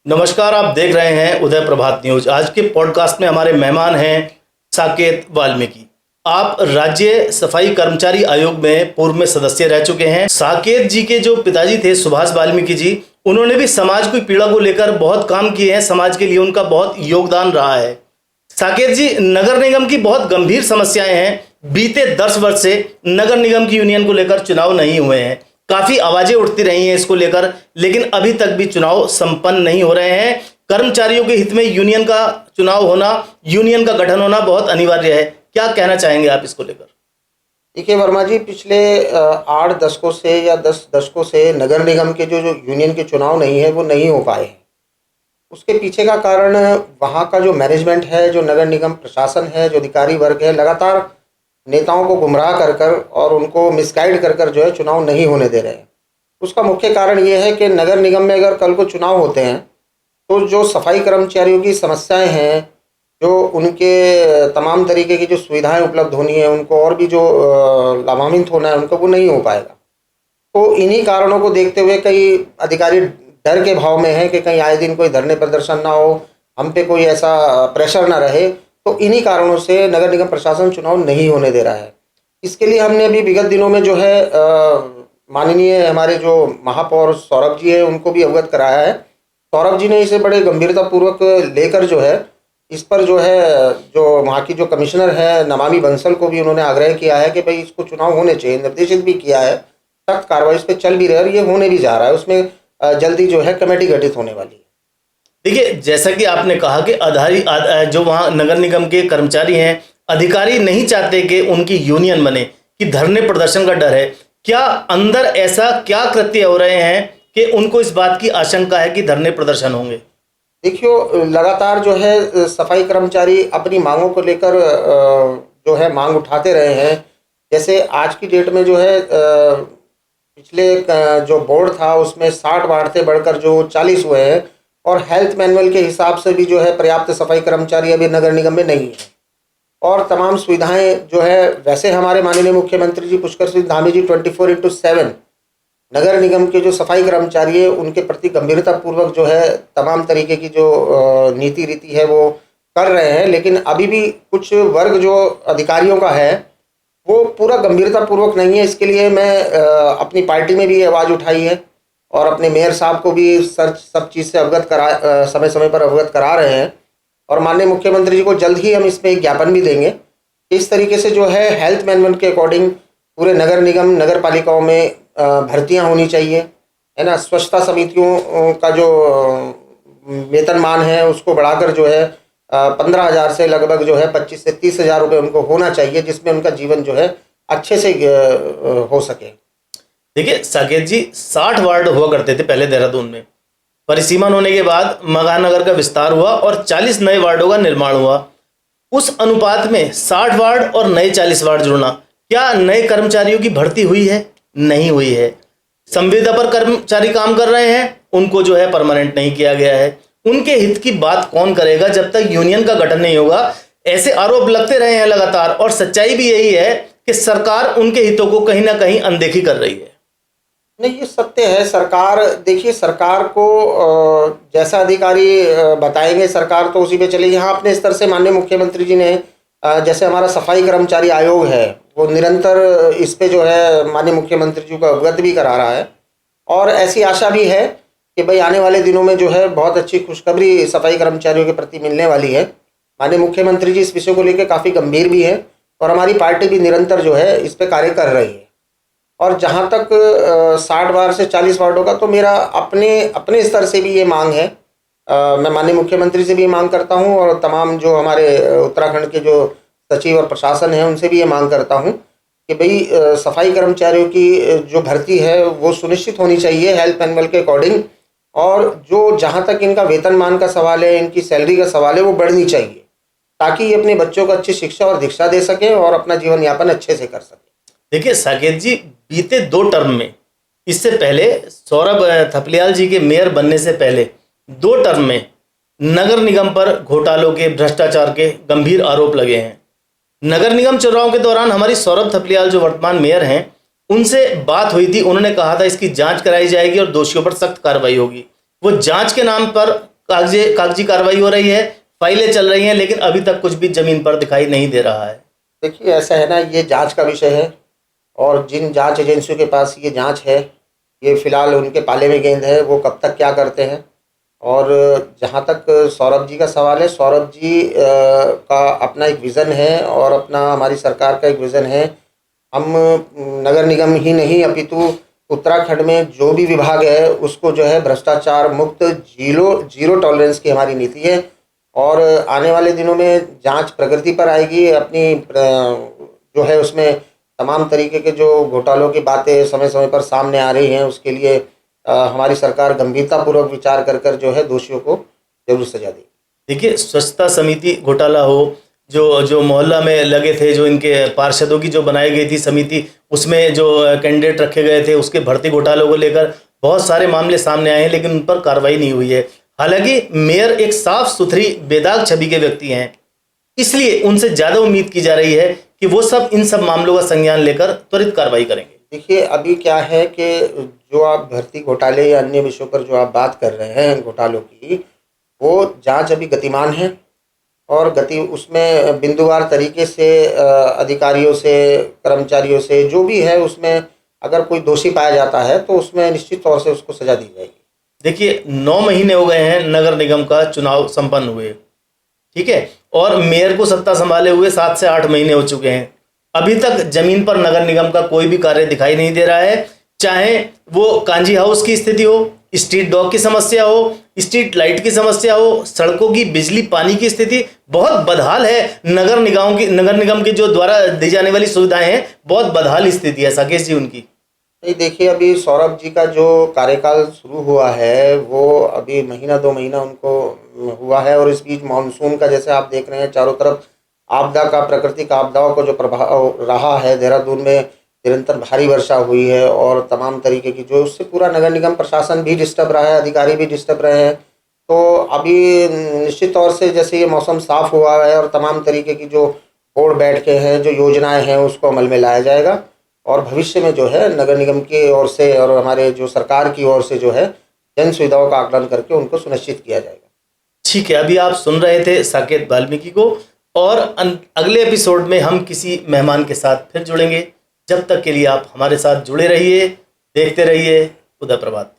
नमस्कार, आप देख रहे हैं उदय प्रभात न्यूज। आज के पॉडकास्ट में हमारे मेहमान हैं साकेत वाल्मीकि। आप राज्य सफाई कर्मचारी आयोग में पूर्व में सदस्य रह चुके हैं। साकेत जी के जो पिताजी थे सुभाष वाल्मीकि जी, उन्होंने भी समाज की पीड़ा को लेकर बहुत काम किए हैं। समाज के लिए उनका बहुत योगदान रहा है। साकेत जी, नगर निगम की बहुत गंभीर समस्याएं हैं। बीते 10 वर्ष से नगर निगम की यूनियन को लेकर चुनाव नहीं हुए हैं। काफी आवाजें उठती रही हैं इसको लेकर, लेकिन अभी तक भी चुनाव संपन्न नहीं हो रहे हैं। कर्मचारियों के हित में यूनियन का चुनाव होना, यूनियन का गठन होना बहुत अनिवार्य है। क्या कहना चाहेंगे आप इसको लेकर? देखिए वर्मा जी, पिछले 8 दशकों से या 10 दशकों से नगर निगम के जो यूनियन के चुनाव नहीं है वो नहीं हो पाए हैं। उसके पीछे का कारण वहाँ का जो मैनेजमेंट है, जो नगर निगम प्रशासन है, जो अधिकारी वर्ग है, लगातार नेताओं को गुमराह कर कर और उनको मिसगाइड कर कर जो है चुनाव नहीं होने दे रहे हैं। उसका मुख्य कारण ये है कि नगर निगम में अगर कल को चुनाव होते हैं तो जो सफाई कर्मचारियों की समस्याएं हैं, जो उनके तमाम तरीके की जो सुविधाएं उपलब्ध होनी है, उनको और भी जो लाभान्वित होना है उनको, वो नहीं हो पाएगा। तो इन्हीं कारणों को देखते हुए कई अधिकारी डर के भाव में हैं कि कहीं आए दिन कोई धरने प्रदर्शन ना हो, हम पे कोई ऐसा प्रेशर ना रहे। तो इन्हीं कारणों से नगर निगम प्रशासन चुनाव नहीं होने दे रहा है। इसके लिए हमने अभी विगत दिनों में जो है माननीय हमारे जो महापौर सौरभ जी हैं उनको भी अवगत कराया है। सौरभ जी ने इसे बड़े गंभीरतापूर्वक लेकर जो है इस पर जो है जो वहाँ की जो कमिश्नर है नमामि बंसल को भी उन्होंने आग्रह किया है कि भाई इसको चुनाव होने चाहिए, निर्देशित भी किया है। सख्त कार्रवाई इस पर चल भी रही है और ये होने भी जा रहा है। उसमें जल्दी जो है कमेटी गठित होने वाली है। देखिए, जैसा कि आपने कहा कि जो वहाँ नगर निगम के कर्मचारी हैं, अधिकारी नहीं चाहते कि उनकी यूनियन बने, कि धरने प्रदर्शन का डर है। क्या अंदर ऐसा क्या कृत्य हो रहे हैं कि उनको इस बात की आशंका है कि धरने प्रदर्शन होंगे? देखियो, लगातार जो है सफाई कर्मचारी अपनी मांगों को लेकर जो है मांग उठाते रहे हैं। जैसे आज की डेट में जो है पिछले जो बोर्ड था उसमें 60 वार्ड से बढ़कर जो 40 हुए हैं और हेल्थ मैनुअल के हिसाब से भी जो है पर्याप्त सफाई कर्मचारी अभी नगर निगम में नहीं है। और तमाम सुविधाएं जो है, वैसे हमारे माननीय मुख्यमंत्री जी पुष्कर सिंह धामी जी 24/7 नगर निगम के जो सफाई कर्मचारी है उनके प्रति गंभीरतापूर्वक जो है तमाम तरीके की जो नीति रीति है वो कर रहे हैं। लेकिन अभी भी कुछ वर्ग जो अधिकारियों का है वो पूरा गंभीरतापूर्वक नहीं है। इसके लिए मैं अपनी पार्टी में भी आवाज़ उठाई है और अपने मेयर साहब को भी सब चीज़ से अवगत करा, समय समय पर अवगत करा रहे हैं। और माननीय मुख्यमंत्री जी को जल्द ही हम इसमें एक ज्ञापन भी देंगे। इस तरीके से जो है हेल्थ मैनुअल के अकॉर्डिंग पूरे नगर निगम नगर पालिकाओं में भर्तियां होनी चाहिए, है ना। स्वच्छता समितियों का जो वेतनमान है उसको बढ़ाकर जो है 15,000 से लगभग जो है 25 से 30,000 रुपये उनको होना चाहिए, जिसमें उनका जीवन जो है अच्छे से हो सके। देखिए साकेत जी, 60 वार्ड हुआ करते थे पहले देहरादून में। परिसीमन होने के बाद महानगर का विस्तार हुआ और 40 नए वार्डों का निर्माण हुआ। उस अनुपात में 60 वार्ड और नए 40 वार्ड जुड़ना, क्या नए कर्मचारियों की भर्ती हुई है? नहीं हुई है। संविदा पर कर्मचारी काम कर रहे हैं, उनको जो है परमानेंट नहीं किया गया है। उनके हित की बात कौन करेगा जब तक यूनियन का गठन नहीं होगा? ऐसे आरोप लगते रहे हैं लगातार, और सच्चाई भी यही है कि सरकार उनके हितों को कहीं ना कहीं अनदेखी कर रही है। नहीं, ये सत्य है। सरकार, देखिए, सरकार को जैसा अधिकारी बताएंगे सरकार तो उसी पे चलेगी। हाँ, अपने स्तर से माननीय मुख्यमंत्री जी ने जैसे हमारा सफाई कर्मचारी आयोग है वो निरंतर इस पे जो है माननीय मुख्यमंत्री जी को अवगत भी करा रहा है। और ऐसी आशा भी है कि भाई आने वाले दिनों में जो है बहुत अच्छी खुशखबरी सफाई कर्मचारियों के प्रति मिलने वाली है। माननीय मुख्यमंत्री जी इस विषय को लेकर काफ़ी गंभीर भी है और हमारी पार्टी भी निरंतर जो है इस पर कार्य कर रही है। और जहाँ तक 60 वार्ड से 40 वार्डों का, तो मेरा अपने स्तर से भी ये मांग है। मैं माननीय मुख्यमंत्री से भी मांग करता हूँ और तमाम जो हमारे उत्तराखंड के जो सचिव और प्रशासन है उनसे भी ये मांग करता हूँ कि भाई सफाई कर्मचारियों की जो भर्ती है वो सुनिश्चित होनी चाहिए हेल्थ मैनुअल के अकॉर्डिंग। और जो जहाँ तक इनका वेतनमान का सवाल है, इनकी सैलरी का सवाल है, वो बढ़नी चाहिए ताकि ये अपने बच्चों को अच्छी शिक्षा और दीक्षा दे सकें और अपना जीवन यापन अच्छे से कर सकें। देखिए साकेत जी, बीते 2 टर्म में, इससे पहले सौरभ थपलियाल जी के मेयर बनने से पहले 2 टर्म में नगर निगम पर घोटालों के, भ्रष्टाचार के गंभीर आरोप लगे हैं। नगर निगम चुनाव के दौरान हमारी सौरभ थपलियाल जो वर्तमान मेयर हैं, उनसे बात हुई थी। उन्होंने कहा था इसकी जांच कराई जाएगी और दोषियों पर सख्त कार्रवाई होगी। वो जांच के नाम पर कागजी कार्रवाई हो रही है, फाइलें चल रही हैं, लेकिन अभी तक कुछ भी जमीन पर दिखाई नहीं दे रहा है। देखिए ऐसा है ना, ये जांच का विषय है और जिन जांच एजेंसियों के पास ये जांच है, ये फिलहाल उनके पाले में गेंद है, वो कब तक क्या करते हैं। और जहाँ तक सौरभ जी का सवाल है, सौरभ जी का अपना एक विज़न है और अपना हमारी सरकार का एक विज़न है। हम नगर निगम ही नहीं अपितु उत्तराखंड में जो भी विभाग है उसको जो है भ्रष्टाचार मुक्त जीरो टॉलरेंस की हमारी नीति है। और आने वाले दिनों में जांच प्रगति पर आएगी अपनी जो है उसमें तमाम तरीके के जो घोटालों की बातें समय समय पर सामने आ रही हैं, उसके लिए हमारी सरकार गंभीरतापूर्वक विचार कर कर जो है दोषियों को जरूर सजा देगी। देखिए, स्वच्छता समिति घोटाला हो, जो मोहल्ला में लगे थे, जो इनके पार्षदों की जो बनाई गई थी समिति, उसमें जो कैंडिडेट रखे गए थे, उसके भर्ती घोटालों को लेकर बहुत सारे मामले सामने आए हैं, लेकिन उन पर कार्रवाई नहीं हुई है। हालांकि मेयर एक साफ सुथरी बेदाग छवि के व्यक्ति हैं, इसलिए उनसे ज़्यादा उम्मीद की जा रही है कि वो सब इन सब मामलों का संज्ञान लेकर त्वरित कार्रवाई करेंगे। देखिए अभी क्या है कि जो आप भर्ती घोटाले या अन्य विषयों पर जो आप बात कर रहे हैं घोटालों की, वो जांच अभी गतिमान है और गति उसमें बिंदुवार तरीके से अधिकारियों से, कर्मचारियों से जो भी है उसमें अगर कोई दोषी पाया जाता है तो उसमें निश्चित तौर से उसको सजा दी जाएगी। देखिए, 9 महीने हो गए हैं नगर निगम का चुनाव संपन्न हुए, ठीक है, और मेयर को सत्ता संभाले हुए 7 से 8 महीने हो चुके हैं। अभी तक जमीन पर नगर निगम का कोई भी कार्य दिखाई नहीं दे रहा है, चाहे वो कांजी हाउस की स्थिति हो, स्ट्रीट डॉग की समस्या हो, स्ट्रीट लाइट की समस्या हो, सड़कों की, बिजली पानी की स्थिति बहुत बदहाल है। नगर निगम की जो द्वारा दी जाने वाली सुविधाएं हैं, बहुत बदहाल स्थिति है साकेश जी उनकी। नहीं देखिए, अभी सौरभ जी का जो कार्यकाल शुरू हुआ है वो अभी महीना 2 महीना उनको हुआ है और इस बीच मानसून का जैसे आप देख रहे हैं चारों तरफ आपदा का, प्राकृतिक आपदाओं का जो प्रभाव रहा है, देहरादून में निरंतर भारी वर्षा हुई है और तमाम तरीके की जो उससे पूरा नगर निगम प्रशासन भी डिस्टर्ब रहा है, अधिकारी भी डिस्टर्ब रहे हैं। तो अभी निश्चित तौर से जैसे ये मौसम साफ हुआ है और तमाम तरीके की जो बोर्ड बैठकें हैं, जो योजनाएं हैं उसको अमल में लाया जाएगा और भविष्य में जो है नगर निगम की ओर से और हमारे जो सरकार की ओर से जो है जन सुविधाओं का आकलन करके उनको सुनिश्चित किया जाएगा। ठीक है, अभी आप सुन रहे थे साकेत वाल्मीकि को, और अगले एपिसोड में हम किसी मेहमान के साथ फिर जुड़ेंगे। जब तक के लिए आप हमारे साथ जुड़े रहिए, देखते रहिए उदय प्रभात।